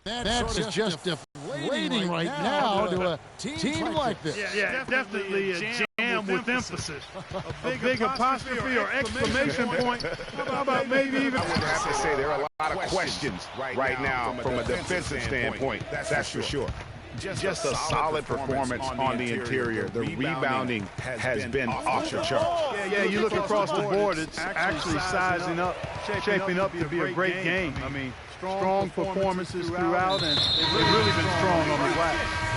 That's just deflating right now to a team like this. Yeah, definitely a jam with emphasis. A big apostrophe or exclamation point. How about maybe even... I would have to say there are a lot of questions right now from a defensive standpoint. That's for sure. Just a solid performance on the interior. The rebounding has been off the charts. Yeah, you look across the board, it's actually sizing up, shaping up to be a great game. I mean, strong performances throughout, and they've really been strong on the glass.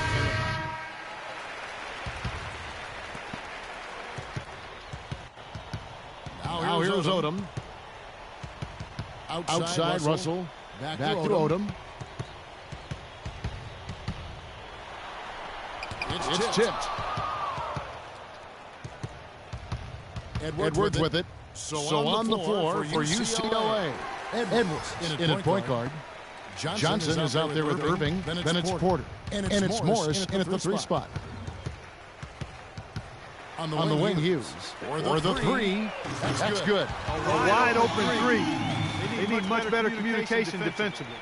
Now here's Odom. Outside Russell. Back to Odom. It's tipped. Edwards with it. So on the floor for UCLA. Edwards in at point guard. Johnson is out there with Irving. Then it's Porter. And it's Morris in at the 3 spot. On the wing, Hughes. Or the 3. That's good. A wide open 3. They need much better communication defensively.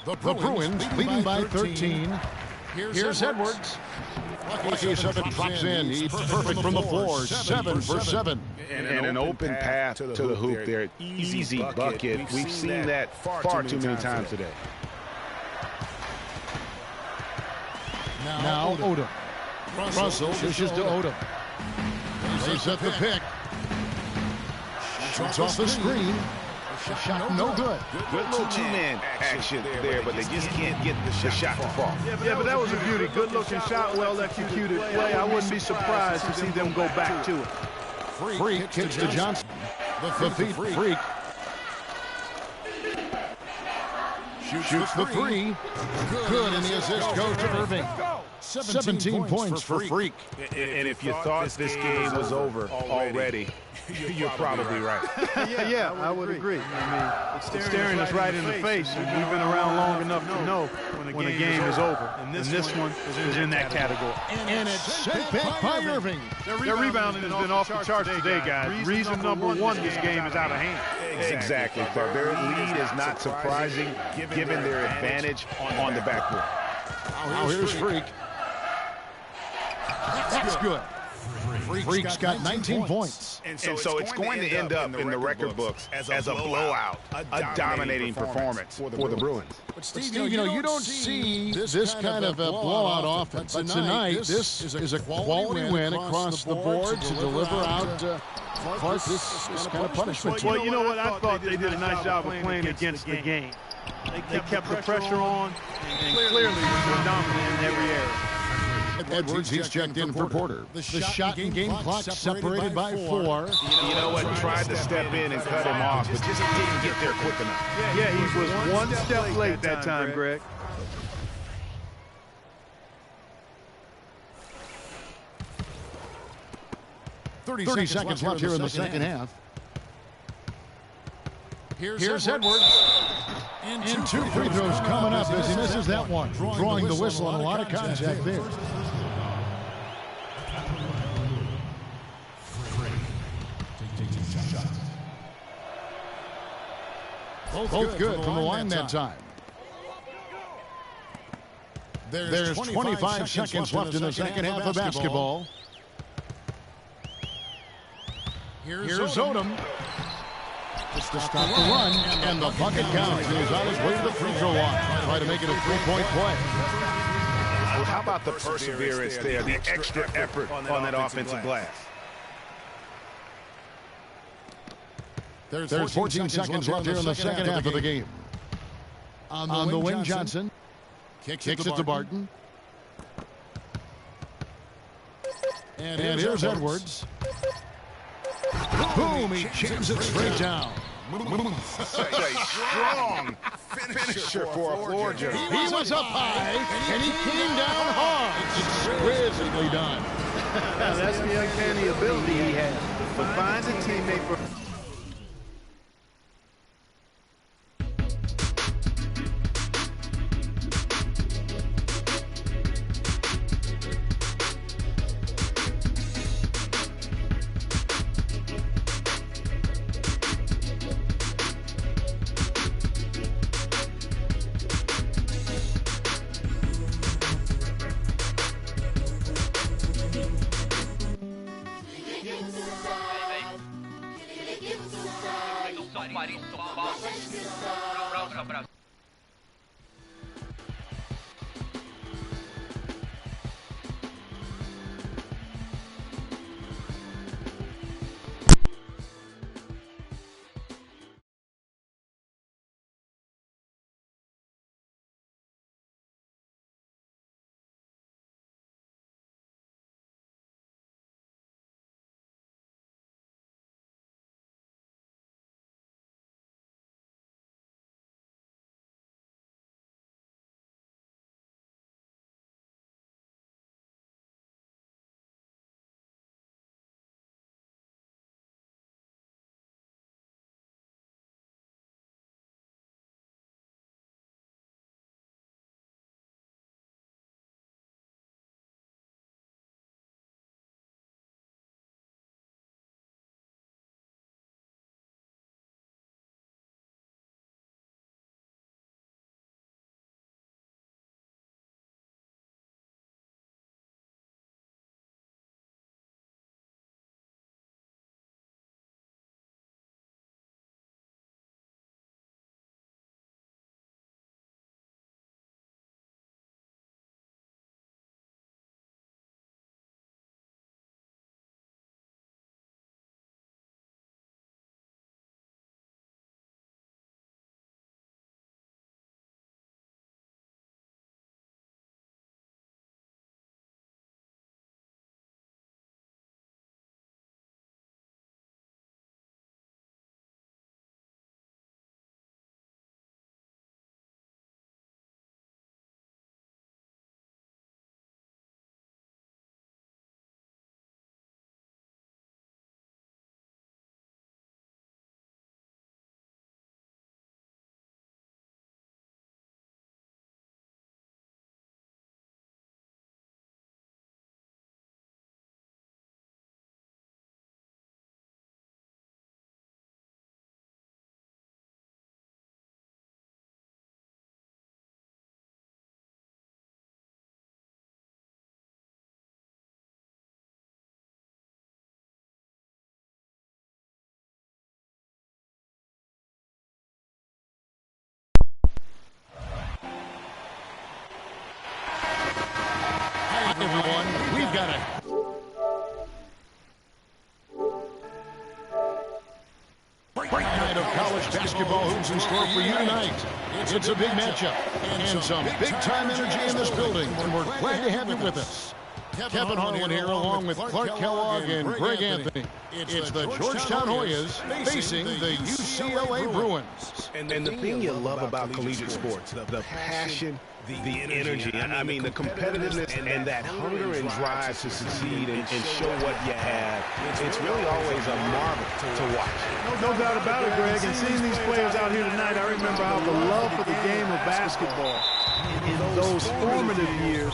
The Bruins leading by 13. Here's Edwards. Lucky 7 drops in. He's perfect from the floor. 7 for 7. And an open path to the hoop there. Easy bucket. We've seen that far too many times today. Now Odom. Russell dishes to Odom. They set the pick. Shoots off the screen. Shot no good. Good little two-man action there, but they just can't get the shot to fall. Yeah, but that was a beauty. Good-looking shot, well-executed play. I wouldn't be surprised to see them go back to it. Freak kicks to Johnson. The feet Freak. Shoots the 3. Good, and the assist goes to Irving. 17 points for Freak. And if you thought this game was over already, you're probably right. Yeah, I would agree. I mean, it's staring us right in the face, and we've been around long enough to know when a game is over. And this one is in that category. And it's sent back by Irving. Their rebounding has been off the charts today, guys. Reason number 1, this game is out of hand. Exactly, Clark. Their lead is not surprising given their advantage on the backboard. Now here's Freak. That's good. Freak's got 19 points. And so it's going to end up in the record books as a blowout, a dominating performance for the Bruins. But Steve, you don't see this kind of a blowout often. But tonight, this is a quality win across the board to deliver out this kind of punishment. Well, you know what? I thought they did a nice job of playing against the game. They kept the pressure on and clearly were dominant in every area. Edwards, he's checked in for Porter. The shot and game clock separated by 4. You know what? Tried to step in and cut him off, but just didn't get there quick enough. Yeah, he was one step late that time, Greg. Thirty seconds left here in the second half. Here's Edwards. And 2 free throws coming up as he misses that one. Drawing the whistle on a lot of contact there. Both good from the line that time. There's 25 seconds left in the second half of basketball. Here's Odom. Just to stop the run, and the bucket counts. He's on his way to the free throw line. Try to make it a 3-point play. How about the perseverance there, the extra effort on that offensive glass? There's 14 seconds left here in the second half of the game. On the wing, Johnson kicks it to Barton. And here's Edwards. Boom, he jams it straight down. Such a strong finisher for a floor journey. He was up high, and he came down hard. Exquisitely done. That's the uncanny ability he has to find a teammate for Bravo. Everyone, we've got a great night of college basketball hoops in store for you tonight. It's a big matchup and some big-time energy in this building, and we're glad to have you with us. Kevin Harlan here along with Clark Kellogg and Greg Anthony. It's the Georgetown Hoyas facing the UCLA Bruins. And the thing you love about collegiate sports, the passion, the energy, I mean the competitiveness and that hunger and drive to succeed and show what you have, it's really always a marvel to watch. No doubt about it, Greg. And seeing these players out here tonight, I remember how the love for the game of basketball in those formative years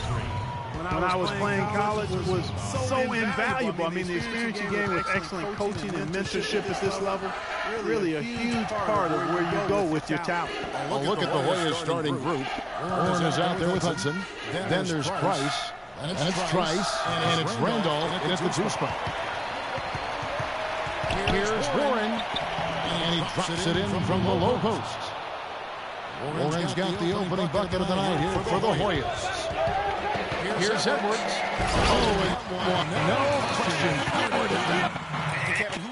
when I was playing college was so invaluable. I mean, the experience you gain with excellent coaching and mentorship at this level, really a huge part of where you go with your talent. Well, look at the Hoyas starting group. Warren is out there with Hudson. Then there's Price. And it's Trice. And it's Randolph at the two spot. Here's Warren. And he drops it in from the low post. Warren's got the opening bucket of the night here for the Hoyas. Here's Edwards. Oh, and no question.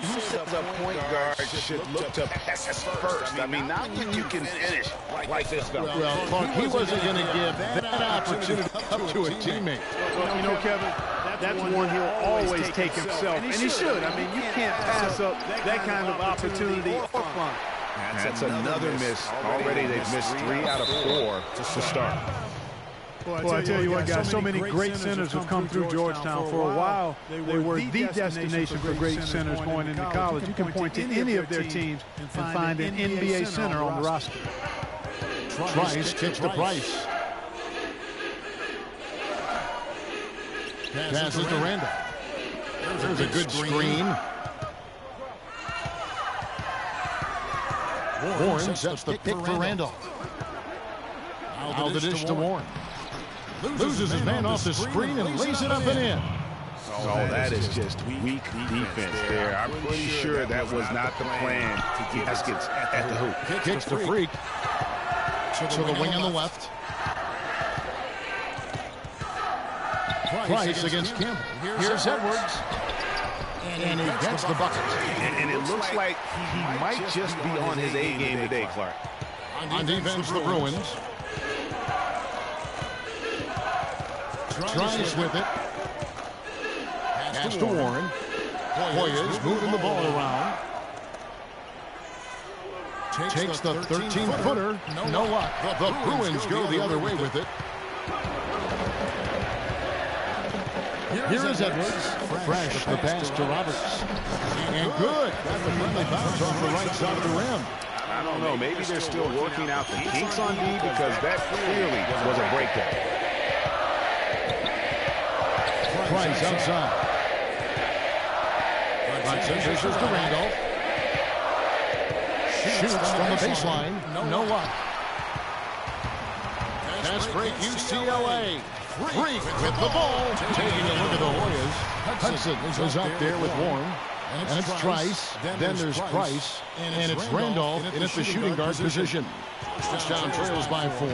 Who says a point guard should look to pass first? I mean, not when you can finish like this, though. Well, Clark, he wasn't going to give that opportunity up to a teammate. Well, you know, Kevin, that's one he'll always take himself, and he should. I mean, you can't pass up that kind of opportunity or fun. That's another miss. Already they've missed 3 out of 4 to start. Well, I tell you what, guys, so many great centers have come through Georgetown. For a while, they were the destination for great centers going into college. You can point to any of their teams and find an NBA center on the roster. Trice kicks to Price. Passes to Randolph. There's a good screen. Warren sets the pick for Randolph. Now the dish to Warren. Loses his man off the screen and lays it up and in. So that is just weak defense there. I'm pretty sure that was not the plan to get baskets at the hoop. Kicks to Freak. To the wing on the left. Price against Campbell. Here's Edwards. And he gets the bucket. And it looks like he might just be on his A game today, Clark. On defense, the Bruins. Tries with it. Pass to Warren. Hoyas moving the ball around. Takes the 13-footer. No luck. The Bruins go the other way with it. Here is Edwards. Fresh the pass to Roberts. And good. Got the friendly bounce off the right side of the rim. I don't know. Maybe they're still working out the kinks on D because that clearly was a breakdown. Price outside. Fishes to Randolph. Shoots from the baseline. No luck. Fast break UCLA. Freak with the ball. Taking a look at the Hoyas. Hudson is up there with Warren. And it's Trice. Then there's Price. And it's Randolph in at the shooting guard position. Touchdown trails by 4.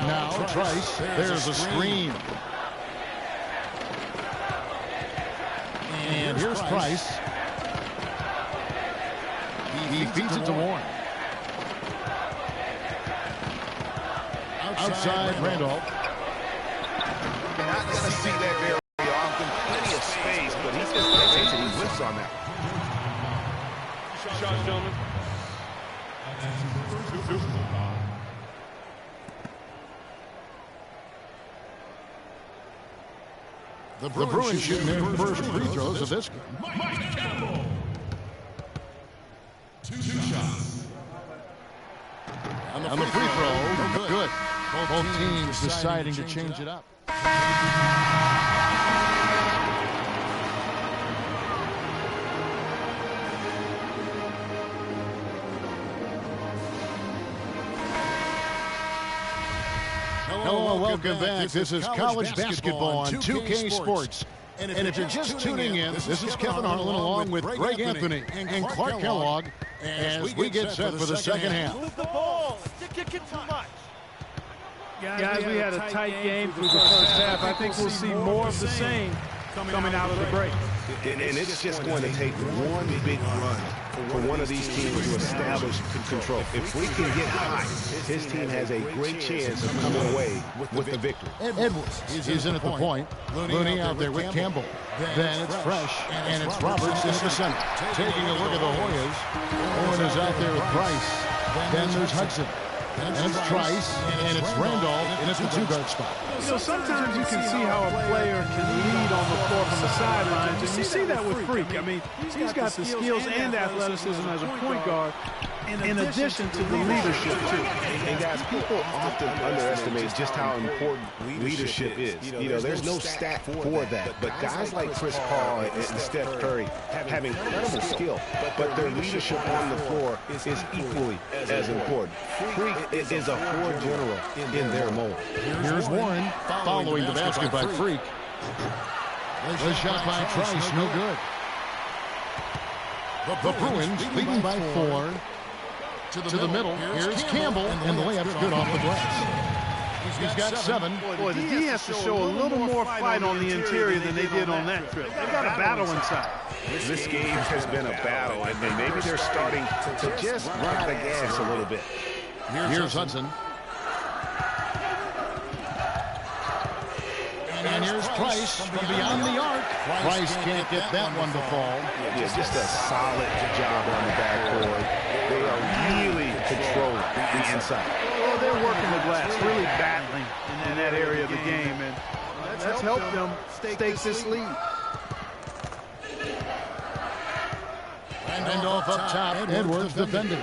Now Trice. There's a screen. And here's Price. He feeds it to Warren. Outside Randolph. Not going to see that very often. Plenty of space, but he's just takes and he whiffs on that. Shot, gentlemen. The Bruins shooting their first free throws of this game. Two shots. On the free throw, good. Both teams deciding to change it up. Hello, welcome back. This is college basketball on 2K Sports. And if you're just tuning in, this is Kevin Harlan along with Greg Anthony and Clark Kellogg as we get set for the second half. Move the ball. You're kicking too much. Guys, we had a tight game through the first half. I think we'll see more of the same coming out of the break. And it's just going to take one big run for one of these teams to establish control. If we can get hot, his team has a great chance of coming away with the victory. Edwards is in at the point. Looney out there with Campbell. Then it's Fresh, and it's Roberts in the center. Taking a look at the Hoyas. Warren is out there with Price. Then there's Hudson. And it's Trice, and it's Randolph in at the two-guard spot. You know, sometimes you can see how a player can lead on the floor from the sidelines, and you see that with Freak. I mean, he's got the skills and athleticism as a point guard, in addition to the leadership, too. And guys, people often underestimate just how important leadership is. You know, there's no stat for that, but guys like Chris Paul and Steph Curry have incredible skill, but their leadership on the floor is equally as important. Freak is a floor general in their mold. Here's Warren following the basket by Freak. The shot by Trice, no good. The Bruins leading by 4. To the middle, here's Campbell, and the layup's good off the glass. He's got 7. Boy, the D has to show a little more fight on the interior than they did on that trip. They got a battle inside. This game has been a battle, and maybe they're starting to just run out of gas a little bit. Here's Hudson. And here's Price from beyond the arc. Price can't get that one to fall. Yeah, just a solid job on the backboard. They are really controlling the inside. Well, they're working the glass, really battling in that area of the game, and that's helped them stake this lead. Randolph up top, Edwards defending.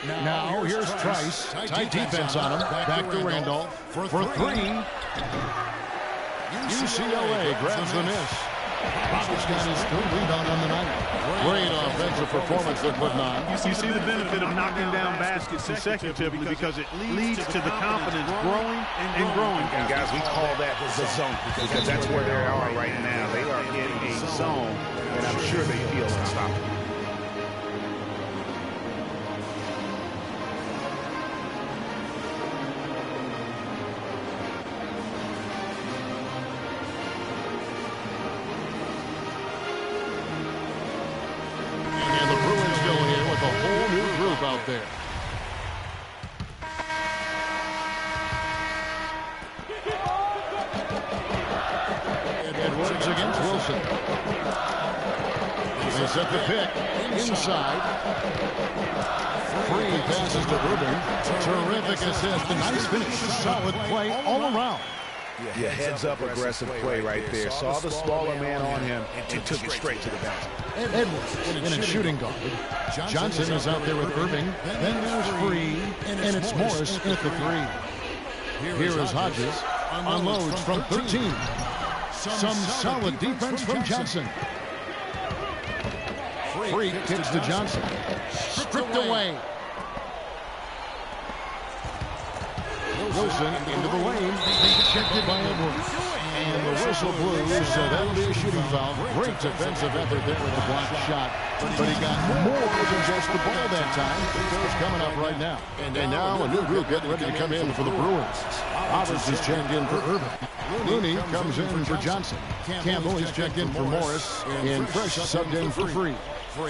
Now here's Trice. Tight defense on him. Back to Randolph for 3. UCLA grabs the miss. Roberts got his third rebound on the night. Great offensive defensive performance they're putting on. You see the benefit of knocking down baskets consecutively because it leads to the confidence growing and growing. And guys, we call that the zone because that's where they are right now. They are in a zone, and I'm sure they feel unstoppable. Out there. Edwards against Wilson. They set the pick inside. Free passes to Rubin. Terrific assist. A nice finish. Solid play all around. Yeah, heads up aggressive play right there. Saw the smaller man on him and took it straight to the basket. Edwards in a shooting guard. Johnson is out there with Irving. Then there's Free, and it's Morris at the three. Here is Hodges. Unloads from 13. Some solid defense from Johnson. Free kicks to Johnson. Stripped away. Wilson into the lane. Checked by Edwards. And the whistle blew, so that'll be a shooting foul. Great defensive effort there with the blocked shot. But he got more than just the ball that time. It's coming up right now. And now a new group getting ready to come in for the Bruins. Roberts is checked in for Irving. Looney comes in for Johnson. Campbell is checked in for Morris. And Fresh subbed in for Free.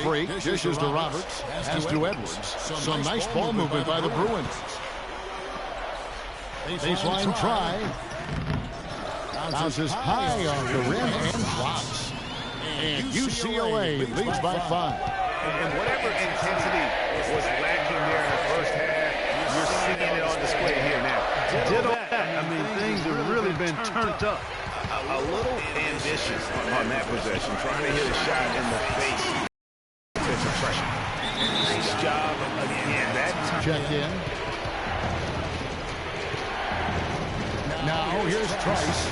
Free dishes to Roberts. As to Edwards. Some nice ball movement by the Bruins. Baseline try. Bounces high on the rim and drops. And UCLA leads by 5. And whatever intensity was lacking there in the first half, you're seeing it on display here now. Ditto that. I mean, things have really been turned up. A little ambitious on that possession, trying to hit a shot in the face. Defensive pressure. Nice job again. That checked in. Now here's Trice.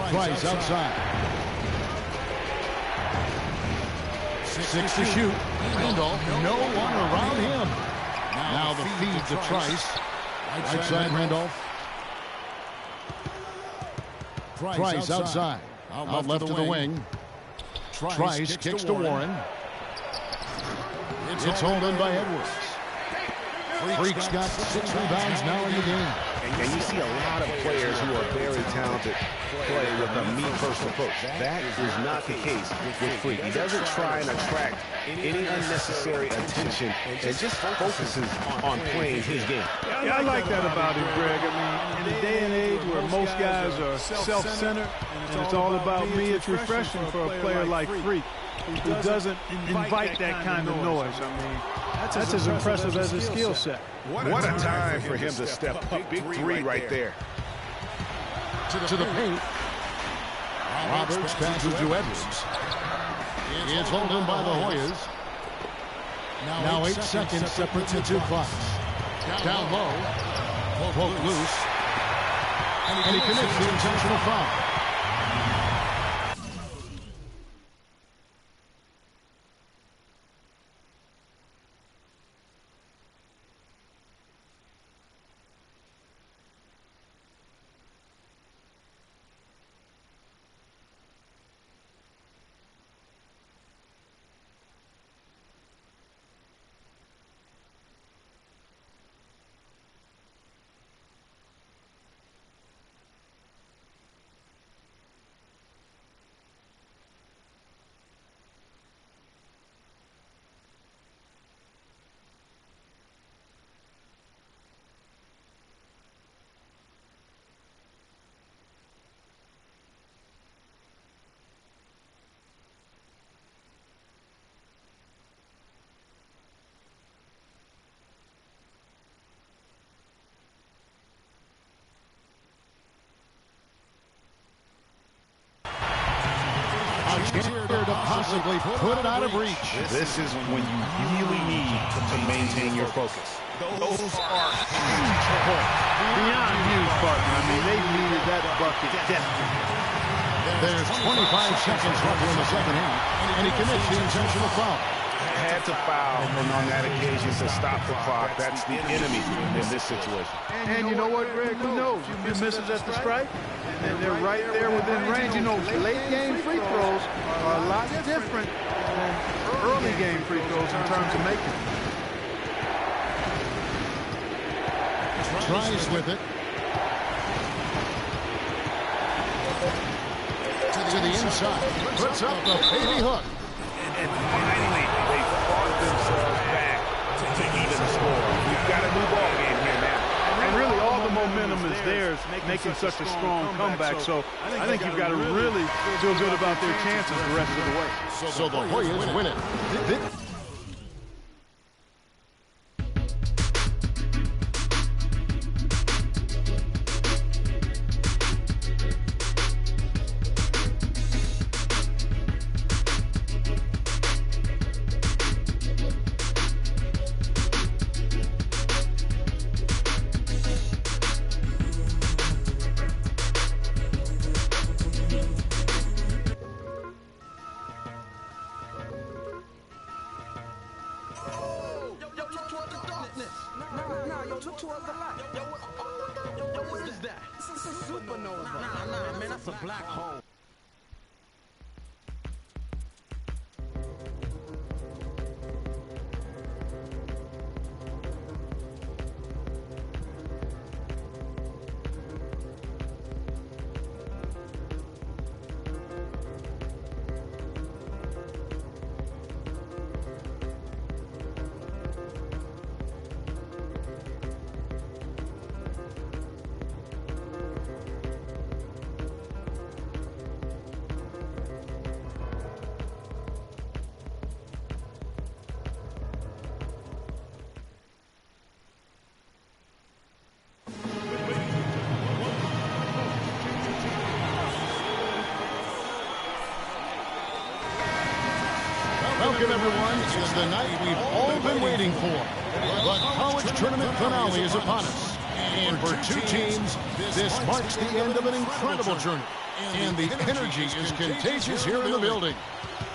Trice outside. 6 to shoot. Randolph, no one around him. Now the feed to Trice. Right side, Randolph. Trice outside. Out left to the wing. Trice kicks to Warren. It's holding by Edwards. Freak's got 6 rebounds now in the game. And you see a lot of players who are very talented play with a me-first approach. That is not the case with Freak. He doesn't try and attract any unnecessary attention and just focuses on playing his game. Yeah, I like that about him, Greg. I mean, in a day and age where most guys are self-centered and it's all about me, it's refreshing for a player like Freak who doesn't invite that kind of noise. I mean, that's as impressive as his skill set. What a time for him to step up. Big three right there. To the paint. Roberts passes to Edwards. It's holding by the Hoyas. Now 8 seconds separate the two clocks. Down low. Poke loose. And he commits the intentional foul. Here to possibly put it out of reach. This is when you really need to maintain your focus. Those are huge points. Beyond huge, partner. I mean, they needed that bucket desperately. There's 25 seconds left in the second half, and he commits the intentional foul. Had to foul, and on that occasion to stop the clock. That's the enemy in this situation. And you know what, Greg? Who knows? You misses at the strike, and they're right there within range. You know, late game free throws are a lot different than early game free throws in terms of making them. Tries with it. To the inside. Puts up the baby hook. And finally, they fought themselves back to even the score. We've got a new ball game here now. And really, all the momentum is theirs, making such a strong comeback. So I think you've got to really feel good about their chances the rest of the way. So the Warriors win it. Welcome, everyone. It's the night we've all been waiting for. The college tournament finale is upon us. And for two teams, this marks the end of an incredible journey. And the energy is contagious here in the building.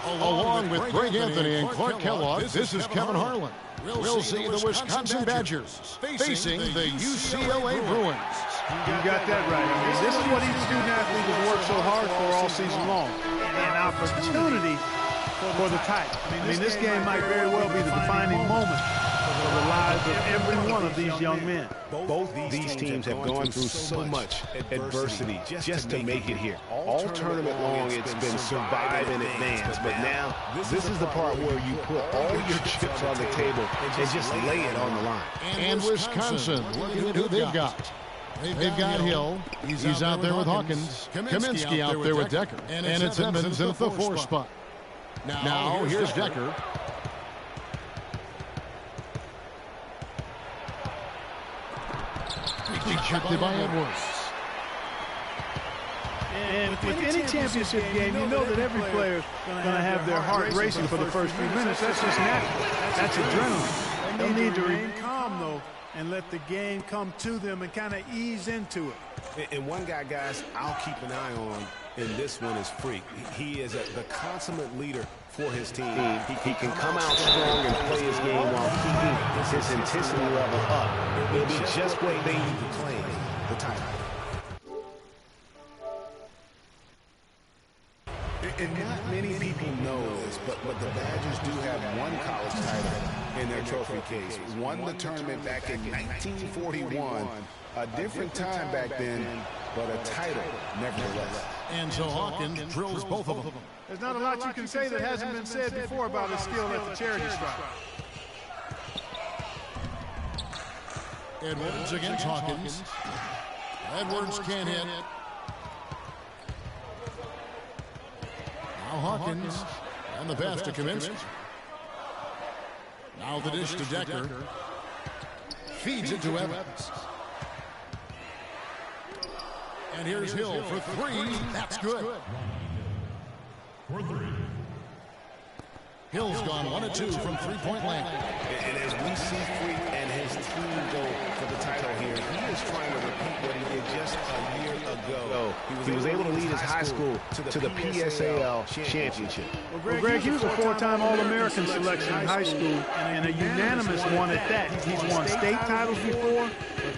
Along with Greg Anthony and Clark Kellogg, this is Kevin Harlan. We'll see the Wisconsin Badgers facing the UCLA Bruins. You got that right. I mean, this is what each student athlete has worked so hard for all season long. An opportunity for the title. I mean, this game might very well be the defining moment for the lives of every one of these young men. Both these teams have gone through so much adversity just to make it here. All tournament long, it's been survive and advance. But now, this is the part where you put all your chips on the table and just lay it on the line. And Wisconsin, look at who they've got. They've got Hill. He's out there with Hawkins. Kaminsky out there with Decker. And it's Edmonds in at the 4 spot. Now, here's Decker. Rejected by Edwards. And with any championship game, you know that every player is going to have their heart racing for the first few minutes. That's just natural. That's adrenaline. They need to remain calm, though, and let the game come to them and kind of ease into it. And one guy, guys, I'll keep an eye on in this one is Freak. He is the consummate leader for his team. He can come out strong and play his game while keeping his intensity level up. It'll be just what they need to play the title. And not many people know this, but the Badgers do have one college title in their trophy case. Won the tournament back in 1941. A different time back then, but a title nevertheless. And so Hawkins drills both of them. There's not a lot you can say that hasn't been said before about his skill at the charity stripe. Edwards against Hawkins. Edwards can't hit. Now Hawkins and the pass to Kaminsky. Now the dish to Decker. Feeds it to Evans. And here's Hill for 3. That's good. Hill's gone 1 of 2 from three-point land. And as we see Freak and his team go for the title here, he is trying to repeat what he did just a year ago. He was able to lead his high school to the PSAL championship. Well, Greg, he was a 4-time All-American selection in high school, and a unanimous one at that. He's won state titles before,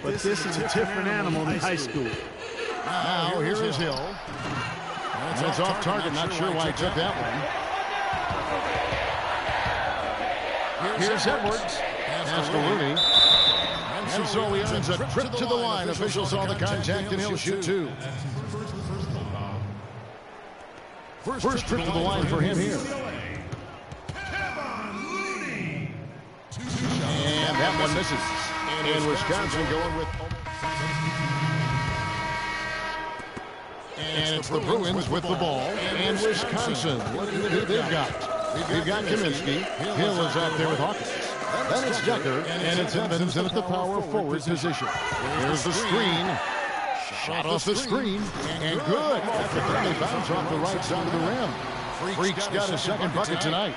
but this is a different animal in high school. Now, here is Hill. That's off target. Not sure why he took that one. Here's Edwards. Pass to Looney. And so he earns a trip to the line. Officials saw the contact, and he'll shoot 2. First trip to the line for him here. And that one misses. And Wisconsin going with... And it's the Bruins with the ball. And Wisconsin, what do they've got? They've got Kaminsky. Hill is out there with Hawkins. Then it's Decker, and it's Evans in at the power forward position. Here's the screen. Shot off the screen, and good. After friendly bounce off the right side of the rim. Freak's got his second bucket tonight.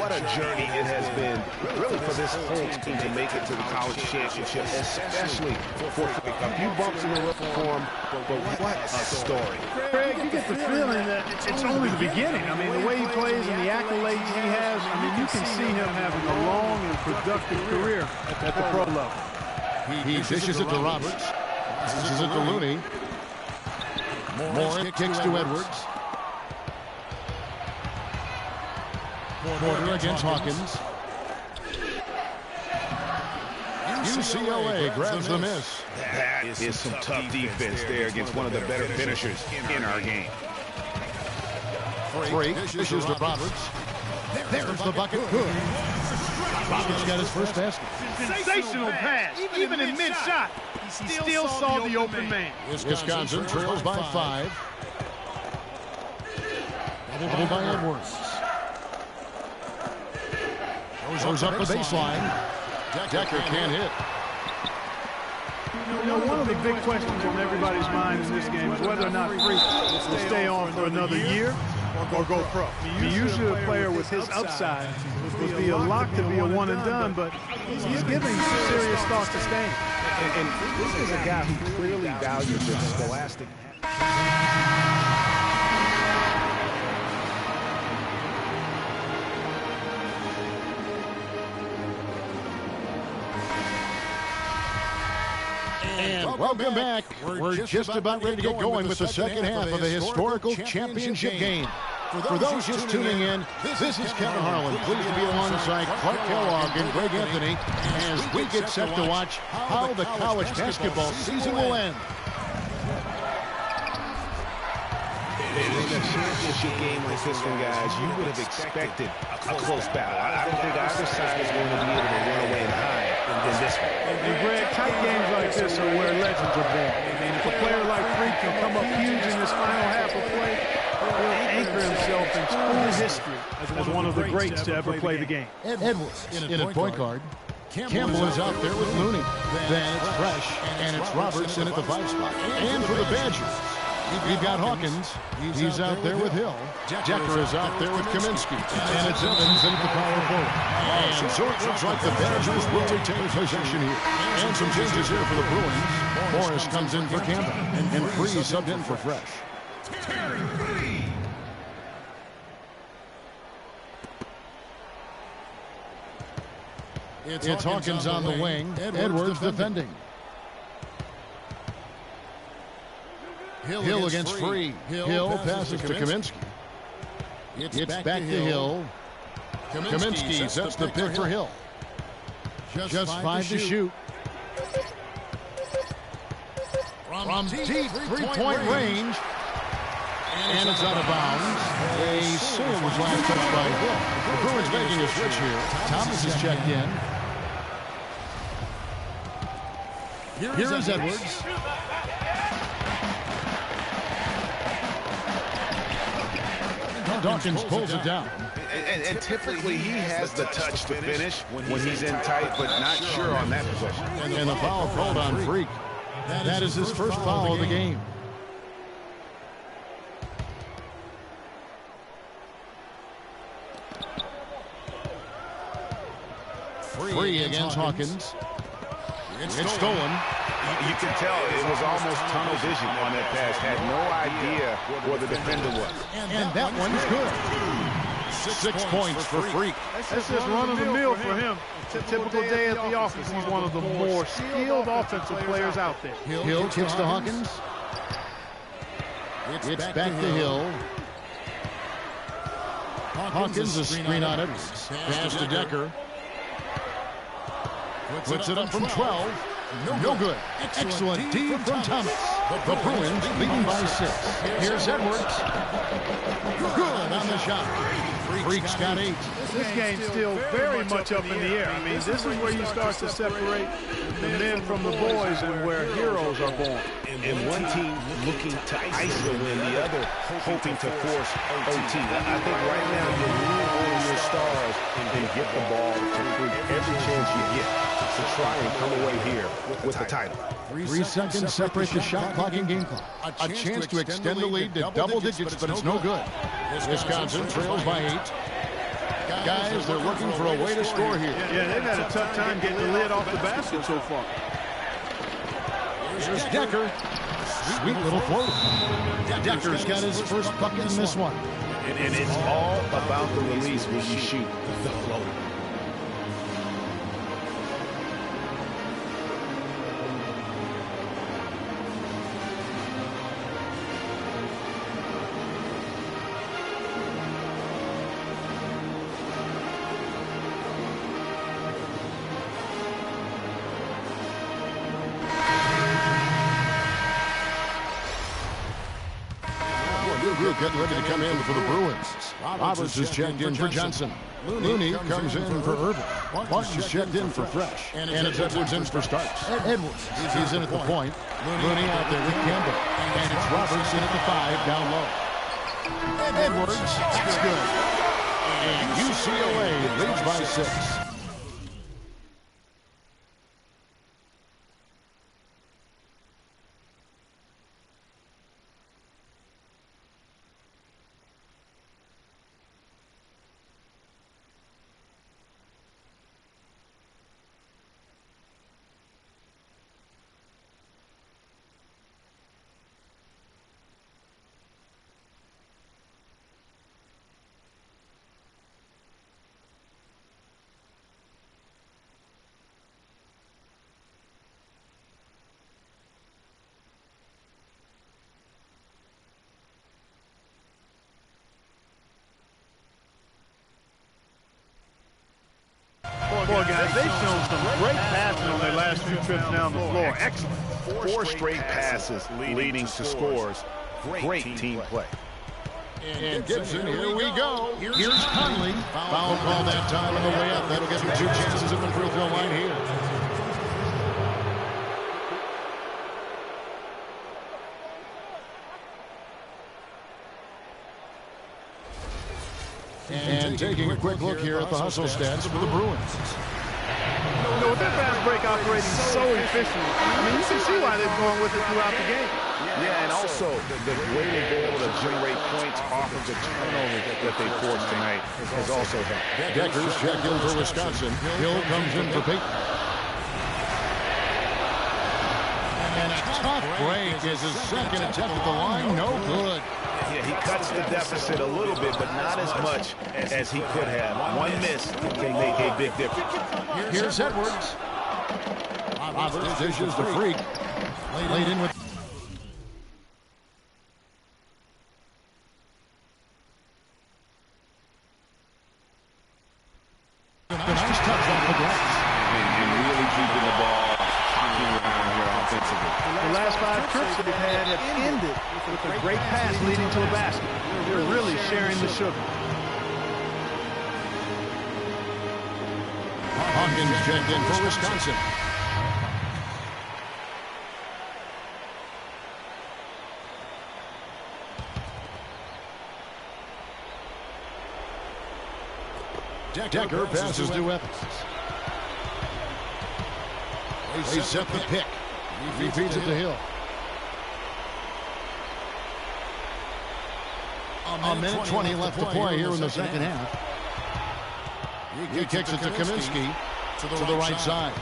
What a journey it has been, really, for this whole team to make it to the college championship, especially for a few bumps in the road for him, but what a story. Greg, you get the feeling that it's only the beginning. I mean, the way he plays and the accolades he has, I mean, you can see him having a long and productive career at the pro level. He dishes it to Roberts. Dishes it to Looney. Moore kicks to Edwards. Porter against Hawkins. UCLA grabs the miss. That is some tough defense there against one of the better finishers in our game. Freak dishes to Roberts. There's the bucket. Good. Roberts got his first basket. Sensational pass. Even in mid-shot, he still saw the open man. Wisconsin trails by 5. Double by Edwards. Goes up the baseline. Decker can't hit. You know, one of the big questions on everybody's mind in this game is whether or not Freak will stay on for another year or go pro. I mean, usually a player with his upside would be a lock to be a one and done, but he's giving serious thought to staying. And this is a guy who clearly values the scholastic. And welcome back. We're just about ready to get going with the second half of the historical championship game. For those just tuning in, this is Kevin Harlan, pleased to be alongside Clark Kellogg and Greg Anthony as we get set to watch how the college basketball season will end. In a championship game like this one, guys, you would have expected a close battle. I don't think either side is going to be able to run away and hide in this one. And Greg, tight games like this are where legends are born. And if a player like Freak can come up huge in this final half of play, he'll anchor himself in school history as one of the greats to ever play the game. Edwards in at point guard. Campbell is out there with Looney. Then it's Fresh, and it's Roberts in at the 5 spot. And for the Badgers, we've got Hawkins. He's out there with Hill. Decker is out there with Kaminsky. And it's Evans in at the power forward. And so it looks like the Badgers will retain possession here. And some changes here for the Bruins. Morris comes in for Campbell. And Free subbed in for Fresh. It's Hawkins on the wing. Edwards defending. Hill against Free. Hill passes to Kaminsky. It's back to Hill. Kaminsky sets the pick for Hill. Just 5 to shoot. From deep three-point range. And it's out of bounds. A serve was last touched by Hill. The Bruins making a switch here. Thomas is checked in. Here is Edwards. Dawkins pulls it down. And typically he has the touch to finish when he's in tight, but not sure on that possession. And the foul called on Freak. That is his first foul of the game. Free against Hawkins. It's stolen. You can tell it was almost tunnel vision on that pass. Had no idea where the defender was. And that one's good. 6 points for Freak. That's just run-of-the-mill for him. It's a typical day at the office. He's one of the more skilled offensive players out there. Hill kicks to Hawkins. It's back to Hill. Hawkins, a screen on it. Pass to Decker. Puts it up from 12. No good. Excellent D from Thomas. The Bruins leading by 6. Here's Edwards. Good on the shot. Freak's got 8. This game's still very much up in the air. I mean, this is where you start to separate the men from the boys and where heroes are born. And one team looking to ice the win, the other hoping to force OT. I think right now you're leaning on your stars and get the ball to Freak every chance you get to try and come away here with the title. 3 seconds separate the shot clock and game clock. A chance to extend the lead to double digits, but it's no good. Wisconsin trails by 8. Guys, they're looking for a way to score here. Yeah, they've had a tough time getting the lid off the basket so far. Here's Decker. Sweet little float. Decker's got his first bucket in this one. And it's all about the release when you shoot the float. Group getting ready to come in for the Bruins. Roberts is checked in for Johnson. Looney comes in for Irvin. Martin's checked in for Fresh. And it's Edwards in for starts. Edwards, he's in at the point. Looney out there with Campbell. And it's Roberts in at the 5 down low. Edwards, that's good. And UCLA leads by 6. Boy, guys, they've shown some great passing on their last few trips down the floor. Excellent. 4 straight passes leading to scores. Great team play. And Gibson, here we go. Here's Conley. Foul call that time on the way up. That'll get him 2 chances at the free throw line here. And taking a quick look here at the hustle stats for the Bruins. You know, with their fast break operating so efficiently, I mean, you can see why they've gone with it throughout the game. Yeah, and also the way they've been able to generate points off of the turnover that they forced tonight has also helped. Decker's checked in for Wisconsin. Hill comes in for Peyton. And a tough break is his second attempt at the line. No good. Yeah, he cuts the deficit a little bit, but not as much as he could have. One miss can make a big difference. Here's Edwards. Roberts dishes the Freak. Laid in with... A nice touch off the glass. And really keeping the ball around here offensively. The last 5 trips that they've had have ended with a great pass leading to a basket. They're really sharing the sugar. Hawkins checked in for Wisconsin. Decker passes to Evans. They set the pick. He feeds it to Hill. A minute 20 left to play here in the second half. He kicks it to Kaminsky. to the right side.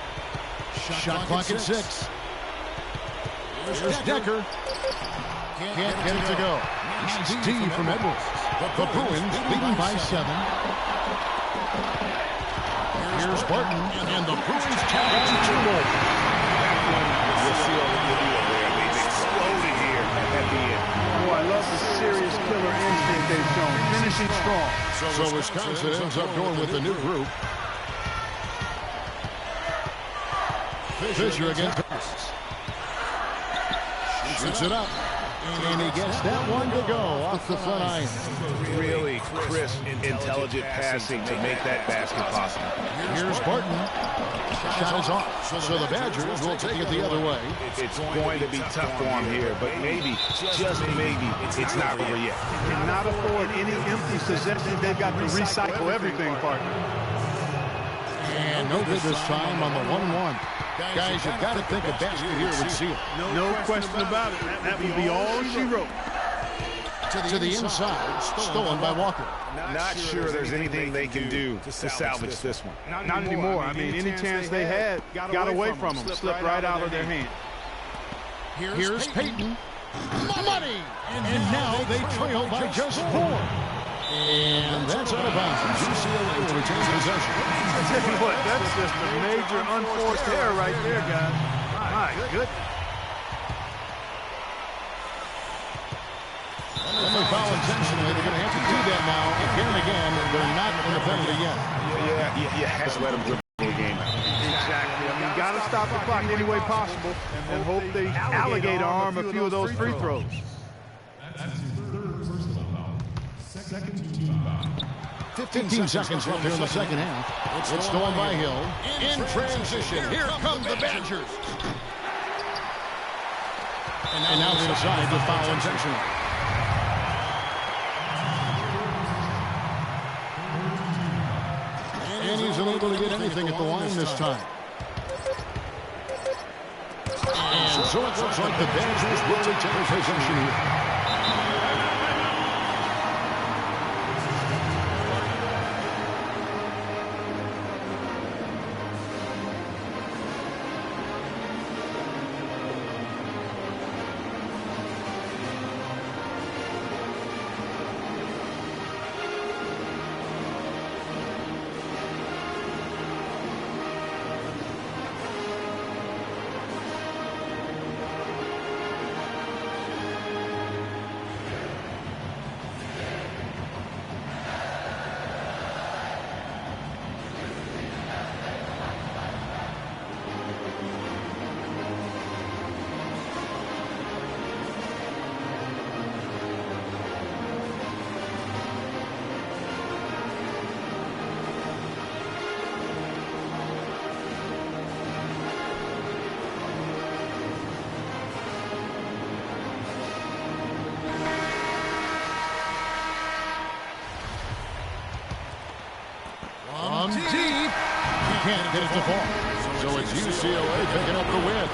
Shot clock at 6. Here's Decker. Can't get it to go. Nice D from Edwards. The Bruins leading by 7. Here's Barton, and the Bruins tap on 2 more. You'll see all the video there. They've exploded here at the end. Oh, I love the serious killer instinct they've shown. Finishing strong. So Wisconsin ends up going with the new group. Fisher against Pass. Shoots it up. And he gets that one to go off the front iron. Really crisp, intelligent passing to make that basket possible. Here's Barton. Shot is off. So the Badgers will take it the other way. It's going to be tough for him here, but maybe, just maybe, it's not over yet. Cannot afford any empty possessions. They've got to recycle everything, partner. And no good this time on the 1-1. Guys, you've got to think a basket here would seal. No question about it. That would be all she wrote. To the inside, stolen by Walker. Not sure there's anything they can do to salvage this one. Not anymore. I mean, any chance they had, got away from them. Slipped right out of their hand. Here's Peyton. Money! And now they trail by just 4. And that's out of bounds. UCLA will retain possession. I tell you what, that's just a major unforced error right there, guys. My goodness. And they foul intentionally. They're going to have to do that now. Again, they're not in the penalty yet. Yeah, you have to let them dribble the game. Exactly. I mean, got to stop the clock any way possible and hope they alligator arm a few of those free throws. That's his third personal foul. Second team foul. 15 seconds left here in the second half. It's stolen by Hill. In transition, here come the Badgers. And now they decide to foul intentionally. And he's unable to get anything at the line this time. And so it looks like the Badgers will retain possession here. Deep. He can't get it to fall. So it's UCLA picking up the win.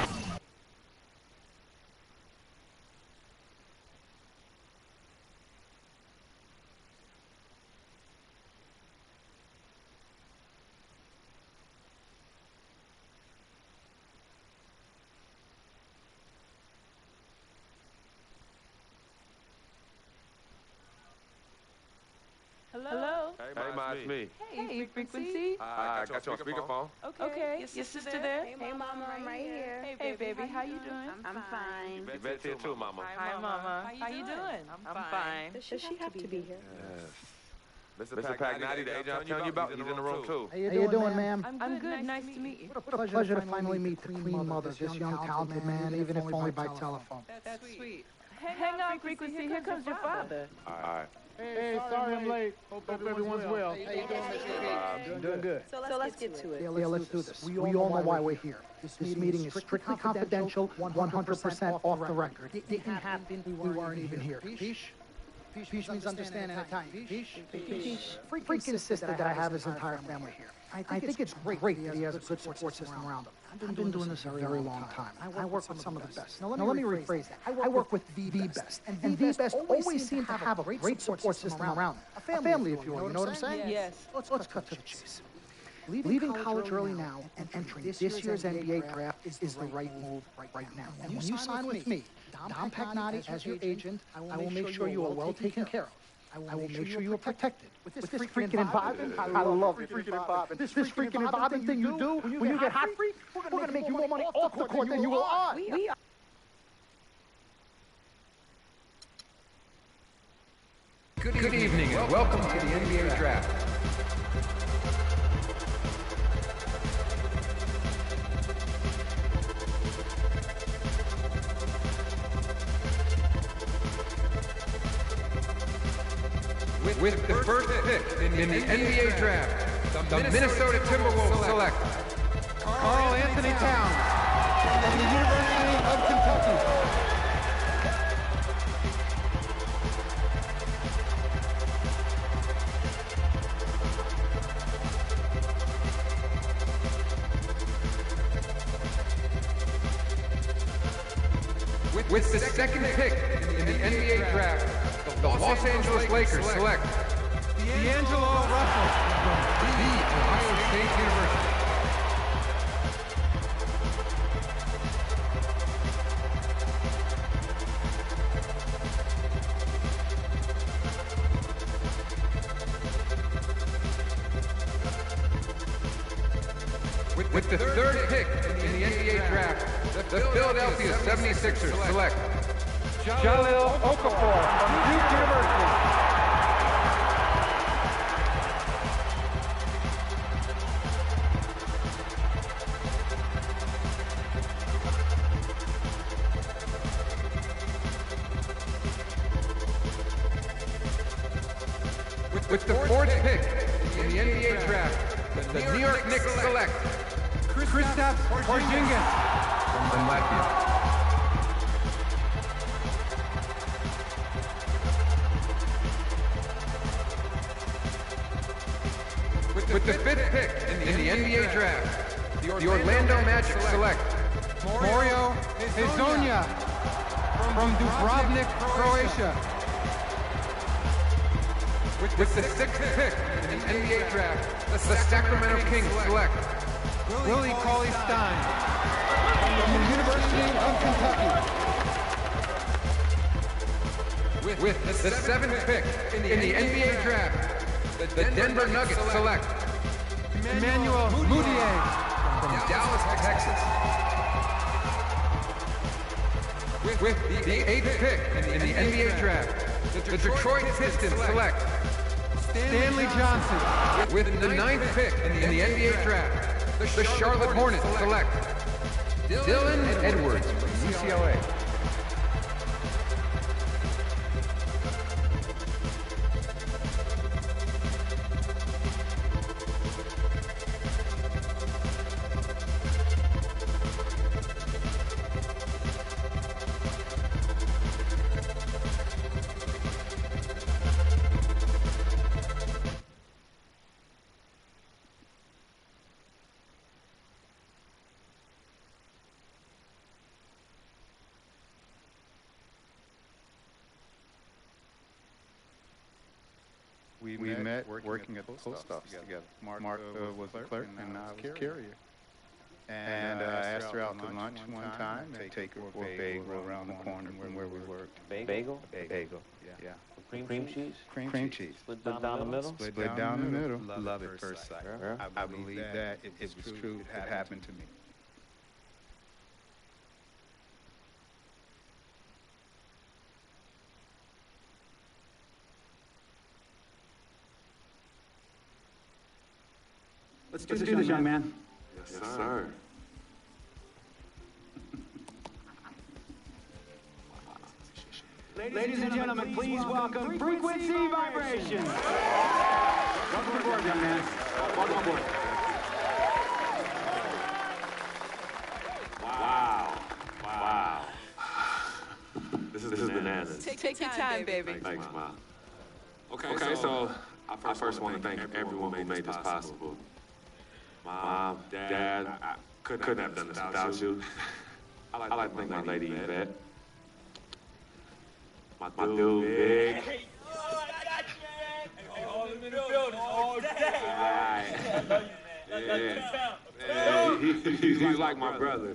Hello? Hey, Ma, it's me. Hey, Frequency. I got you on speakerphone. Okay. Your sister there? Hey, Mama, I'm right here. Hey, baby, how you doing? I'm fine. Yvette's here too, Mama. Hi, Mama. How you doing? I'm fine. Does she have to be here? Mr. Pagnati, the agent I'm telling you about, he's in the room too. How you doing, ma'am? I'm good. Nice to meet you. What a pleasure to finally meet the Queen Mother, this young talented man, even if only by telephone. That's sweet. Hang on, Frequency. Here comes your father. All right. Hey, sorry I'm late. Hope everyone's well. How you doing, Mr. Reed? Doing good. So let's get to it. Yeah, let's do this. We all know why we're here. This meeting is strictly confidential, 100% off the record. It didn't happen. We weren't even here. Peace? Peace means understand in Italian. Peace? Freak insisted that I have his entire family here. I think it's great that he has a good support system around him. I've been doing this a very long time. I work with some of the best. Now let me rephrase that. I work with the best. And the best always seem to have a great support system around them. A family, if you will. You know what I'm saying? Yes. Let's cut to the chase. Leaving college early now and entering this year's NBA draft is the right move right now. And when you sign with me, Dom Pagnotti as your agent, I will make sure you are well taken care of. I will make sure you are protected. With this freaking involvement, I love it, freaking involvement. This freaking involvement thing you do when you get hot free, we're going to make you more money off the court than you will on. We are. Good evening and welcome to the NBA Draft. With the first pick in the NBA Draft, the Minnesota Timberwolves select Karl Anthony Towns from the University of Kentucky. With the second pick in the NBA Draft, the Los Angeles Lakers select D'Angelo Russell from the Ohio State University. With the third pick in the NBA Draft, the Philadelphia 76ers select Jahlil Okafor from Duke University. With the fourth pick in the NBA Draft, the New York Knicks select Kristaps Porzingis from Latvia. With the fifth pick in the NBA Draft, the Orlando Magic select Mario Hezonja from Dubrovnik, Croatia. With the sixth pick in the NBA Draft, the Sacramento Kings select Willie Cauley-Stein from the University of Kentucky. With the seventh pick in the NBA Draft, the Denver Nuggets select Emmanuel Mudiay from Dallas, Texas. With the eighth pick in the NBA Draft, the Detroit Pistons select Stanley Johnson. With the ninth pick in the NBA Draft, the Charlotte Hornets select Dylan Edwards from UCLA. We met working at the post office together. Mark was a clerk and I was carrier. And I asked her out to lunch one time and take her for a bagel around the corner from where we worked. Bagel? Bagel, yeah. Cream cheese? Cream cheese. Split down the middle? Split down the middle. Love at first sight. I believe that it was true. It happened to me. Let's do this, young man. Yes, sir. Ladies and gentlemen, please welcome Frequency Vibrations. Welcome aboard, young man. Welcome aboard. Wow. This is bananas. Take your time, baby. Thanks, Ma. Okay, so I first want to thank everyone who made this possible. Mom, Dad, I couldn't have done this without you. I like to thank my lady Yvette. My dude, Big. Hey, I got you, man. Hey, all in the building all day. Right. I love you, man. Yeah, he's like my brother.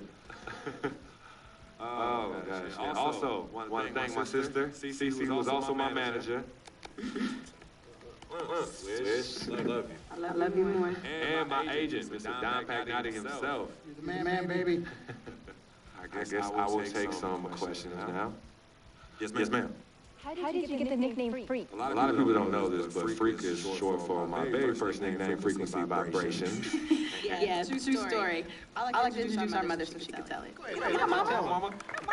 Oh, my gosh. Also, want to thank my sister. Cece was also my manager. Swish. Love you. I love you more. And my agent, Mr. Don Pagnotti himself. You're the man, baby. I guess I will take some questions now. Yes, ma'am. How did you get the nickname Freak? A lot of people don't know this, but Freak is short for my very first nickname, Frequency Vibration. Yeah, true story. I like to introduce our mother so she can tell it. Tell Mama.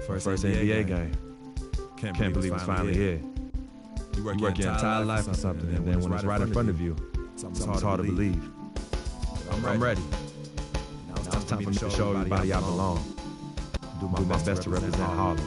First NBA game. Can't believe it's finally here. You work your entire life on something, and then when it's right in front of you, it's hard to believe. I'm ready. Now it's time for me to show everybody I belong. Do my best to represent Harlem.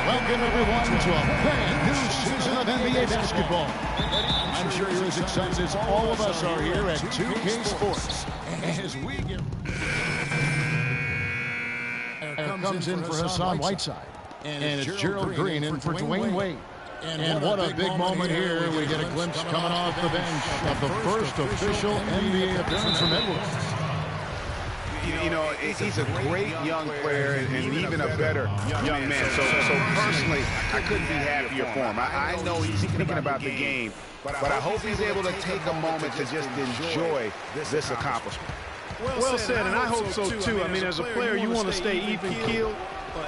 Welcome, everyone, to a brand new season of NBA basketball. I'm sure you're as excited as all of us are here at 2K Sports. As we get... comes in for Hassan Whiteside. And it's Gerald Green in for Dwayne Wade. And what a big moment here. We get a glimpse coming off the bench of the first official NBA appearance from Edwards. You know, he's a great young player and even a better young man. So personally, I couldn't be happier for him. I know he's thinking about the game, but I hope he's able to take a moment to just enjoy this accomplishment. Well said, and I hope so too. I mean, as a player, you want to stay even-keeled,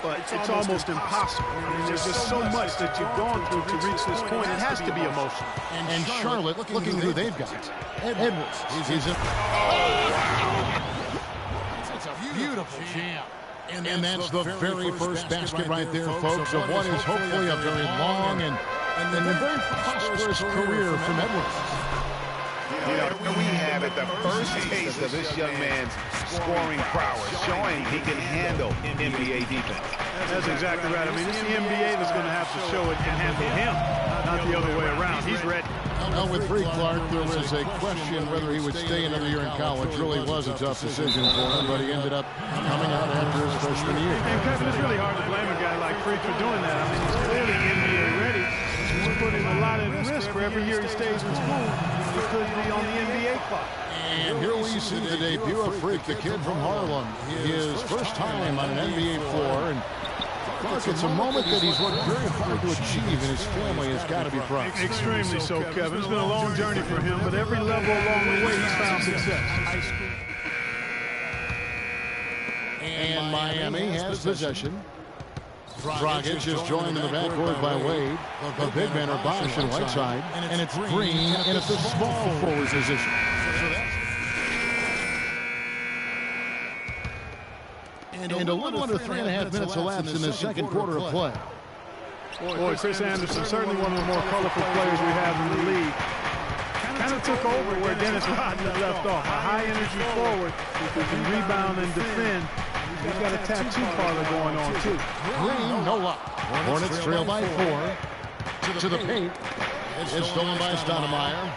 but it's almost impossible. I mean, there's just so much that you've gone through to reach this point. It has to be emotional. And Charlotte, looking who they've got. Edwards. He's in. Beautiful jam. And that's the very first basket right there, folks, of what is hopefully a very long and a very prosperous career from Edwards. You know, we have it, the first taste of this young man's scoring prowess, showing he can handle NBA defense. That's exactly right. I mean, it's the NBA that's going to have to show it can handle him, not the other way around. He's ready. Now, with Bree Clark, there was a question whether he would stay another year in college. Really was a tough decision for him, but he ended up coming out after his freshman year. And Kevin, it's really hard to blame a guy like Freak for doing that. I mean, he's clearly NBA ready. He's putting a lot at risk for every year he stays in school. He could be on the NBA clock. And here we see the debut of Freak, the kid from Harlem. His first time on an NBA floor. And Clark, it's a moment that he's worked very hard to achieve, and his family has got to be proud. Extremely so, Kevin. It's been a long journey for him, but every level along the way, he's found success. And Miami has possession. Dragic is joined in the backcourt by Wade. The big men are Bosch and Whiteside. And it's Green in at the small forward position. And a little under 3.5 minutes elapsed in the second quarter of play. Boy, Chris Anderson, certainly one of the more colorful players we have in the league. Kind of took over where Dennis Rodman left off. A high-energy forward who can rebound and defend. He's got a tattoo parlor going on, too. Green, no luck. Hornets trail by 4. To the paint. It's stolen by Stoudemire.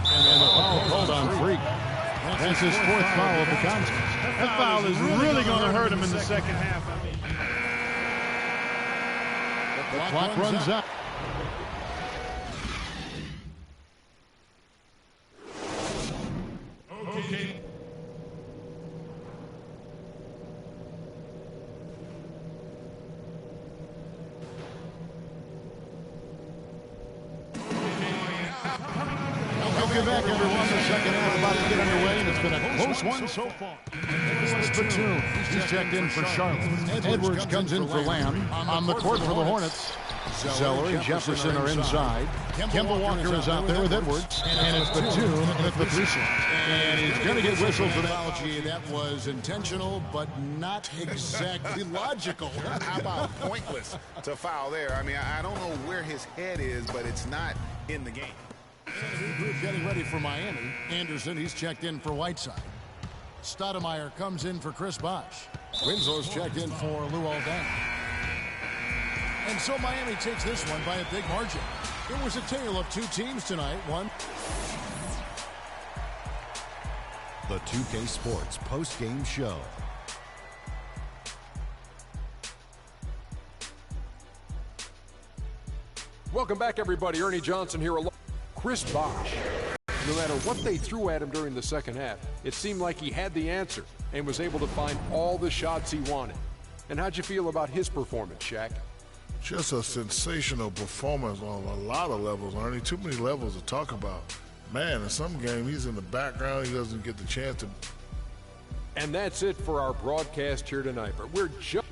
And the foul called on Freak. That's his fourth foul of the contest. That foul is really going to hurt him in the second half. The clock runs out. Okay. Welcome back, everyone. The second half about to get underway, and it's been a close one so far. Spittoon, he's checked in for Charlotte. Edwards comes in for Lamb. On the court for the Hornets, Zeller and Jefferson are inside. Kemba Walker is out there with Edwards. And it's Batum at the 3 slot. And he's going to get whistled for that. That was intentional, but not exactly logical. How about pointless to foul there? I mean, I don't know where his head is, but it's not in the game. Getting ready for Miami. Anderson, he's checked in for Whiteside. Stoudemire comes in for Chris Bosh. Winslow's checked in for Lou Aldana. And so Miami takes this one by a big margin. It was a tale of two teams tonight. One. The 2K Sports post-game show. Welcome back, everybody. Ernie Johnson here along Chris Bosh. No matter what they threw at him during the second half, it seemed like he had the answer and was able to find all the shots he wanted. And how'd you feel about his performance, Shaq? Just a sensational performance on a lot of levels, Ernie. Too many levels to talk about. Man, in some game, he's in the background. He doesn't get the chance to. And that's it for our broadcast here tonight. But we're just